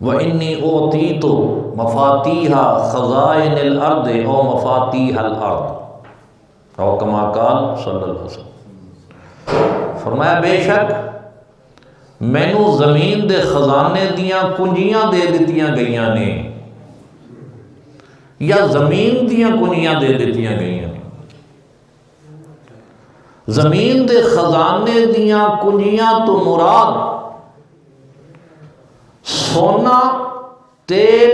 وَإِنِّي أُوتِيتُ مَفَاتِيحَ خَزَائِنِ الْأَرْضِ أَوْ مَفَاتِيحَ الْأَرْضِ او کما قال صلی اللہ علیہ وسلم۔ فرمایا بے شک مینوں زمین دے خزانے دیاں کنجیاں دے دتیاں گئیاں نے، یا زمین دیاں کنجیاں دے دتیاں گئیاں نے۔ زمین دے خزانے دیاں کنجیاں تو مراد سونا، تیل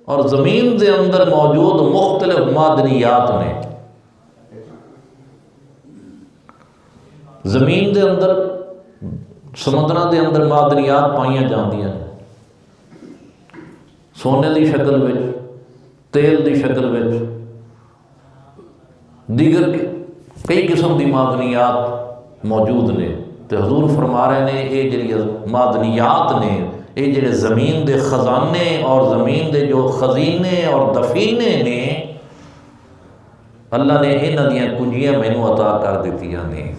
اور زمین دے اندر موجود مختلف معدنیات نے۔ زمین دے اندر سمندراں دے اندر معدنیات پائیاں جاندیاں نے، سونے دی شکل وچ، تیل دی شکل وچ، دیگر کئی قسم دی معدنیات موجود نے۔ تو حضور فرما رہے ہیں یہ جڑی معدنیات نے، یہ جڑے زمین دے خزانے اور زمین دے جو خزینے اور دفینے نے، اللہ نے انہاں دیاں کنجیاں مینوں عطا کر دتیاں نے۔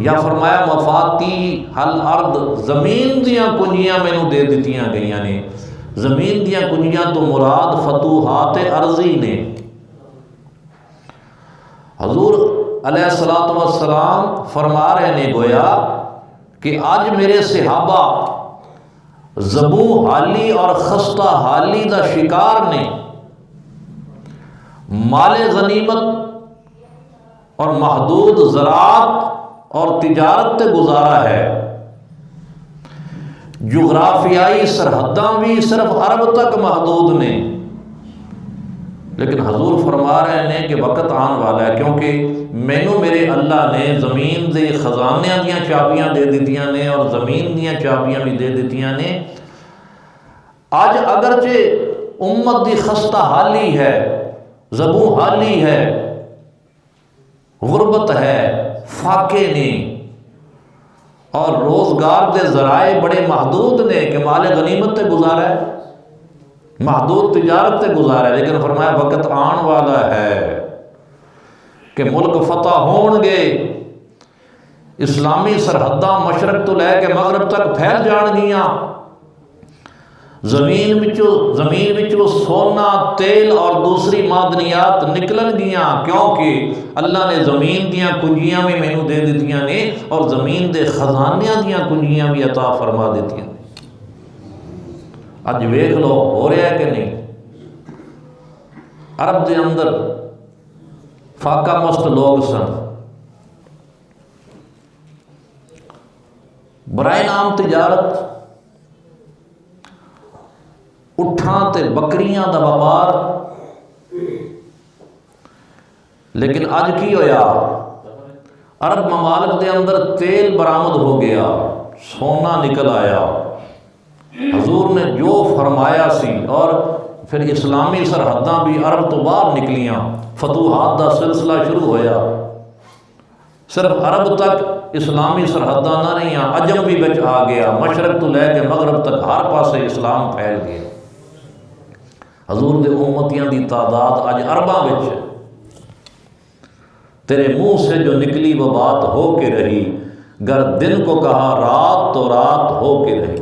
یا فرمایا مفاتیح الارض، زمین دیاں کنجیاں مینوں دے دتیاں گئیاں نے۔ زمین دیاں کنجیاں تو مراد فتوحات ارضی نے۔ حضور علیہ الصلوۃ والسلام فرما رہے نے گویا کہ آج میرے صحابہ ذبو حالی اور خستہ حالی دا شکار نے، مال غنیمت اور محدود زراعت اور تجارت تے گزارا ہے۔ جغرافیائی سرحداں بھی صرف عرب تک محدود نے، لیکن حضور فرما رہے ہیں کہ وقت آن والا ہے، کیونکہ مینوں میرے اللہ نے زمین دے خزانیاں دیاں چابیاں دے دتیاں نے اور زمین دیاں چابیاں بھی دے دتیاں نے۔ آج اگرچہ امت دی خستہ حالی ہے، ذبو حالی ہے، غربت ہے، فاقے نے، اور روزگار دے ذرائع بڑے محدود نے کہ مال غنیمت تے گزارا ہے، محدود تجارت تے گزارا ہے، لیکن فرمایا وقت آن والا ہے کہ ملک فتح ہون گے، اسلامی سرحداں مشرق تو لے کے مغرب تک پھیل جان گیاں، زمین وچوں سونا، تیل اور دوسری معدنیات نکلن گیاں، کیونکہ اللہ نے زمین دیاں کنجیاں بھی مینوں دے دتیاں نے اور زمین دے خزانیاں دیاں کنجیاں بھی عطا فرما دتیاں نے۔ اج ویکھ لو ہو رہا ہے کہ نہیں؟ عرب دے اندر فاقہ مست لوگ سن، برائے نام تجارت، اٹھاں تے بکریاں دا وپار، لیکن اج کی ہویا؟ عرب ممالک دے اندر تیل برآمد ہو گیا، سونا نکل آیا، حضور نے جو فرمایا سی، اور پھر اسلامی سرحداں بھی عرب تو باہر نکلیاں، فتوحات دا سلسلہ شروع ہویا، صرف عرب تک اسلامی سرحداں نہ رہیاں، عجم بھی بچ آ گیا، مشرق تو لے کے مغرب تک ہر پاسے اسلام پھیل گیا۔ حضور دے امتیاں دی تعداد اج ارباں وچ، تیرے منہ سے جو نکلی وہ بات ہو کے رہی، گر دن کو کہا رات تو رات ہو کے رہی۔